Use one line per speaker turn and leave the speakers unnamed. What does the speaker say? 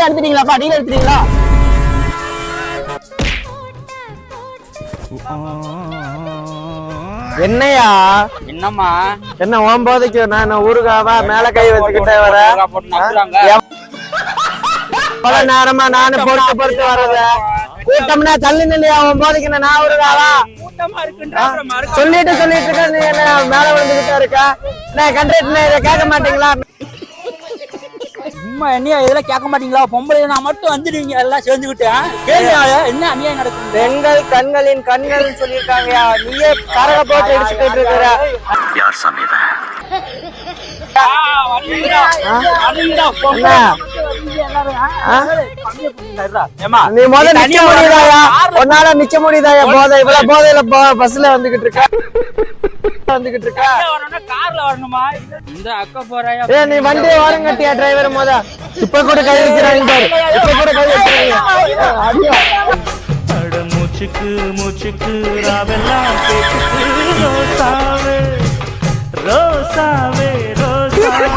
எடுத்துட்டீங்களாப்பா? Deal எடுத்துட்டீங்களா? என்னையா?
என்னம்மா?
என்ன ஓம்போதைக்கு நான் ஊருகாவா மேல கை வச்சுக்கிட்டே வர? பல நேரமா நானும் பொறுத்து வர்றத கூட்டம்னா தள்ளி நிலையா ஓம்போதைக்கு நான் ஊருகாவா? சொல்லிட்டு இருக்க நீ என்ன மேல வந்துகிட்டே இருக்க? நான் கண்ட்ராக்ட் இதை கேட்க மாட்டீங்களா?
சும்மா என்னையா இதெல்லாம் கேட்க மாட்டீங்களா? பொம்பளை நான் மட்டும் வந்துடுவீங்க எல்லாம் சேர்ந்துக்கிட்டு. என்ன அநியாயம் நடக்கும்?
பெண்கள் கண்களின் கண்கள் சொல்லியிருக்காங்கயா. நீயே கரக போட்டு அடிச்சுக்கிட்டு இருக்கிற.
யார் சாமி?
நீ முதல்ல நிக்க முடியுதாயா? உன்னால நிக்க முடியுதாயா? போதை இவ்வளவு போதையில பஸ்ல வந்துகிட்டு இருக்க.
கார்ல வரணுமா? இந்த அக்கா போறாயா?
நீ வண்டியை ஓரங்கட்டியா டிரைவர்? முத இப்ப கூட கை வைக்கிறாங்க பாரு. இப்ப கூட கை வைக்கிறாங்க.
மூச்சுக்கு மூச்சுக்கு ராவெல்லாம் ரோசாவே ரோசாவே ரோசாவே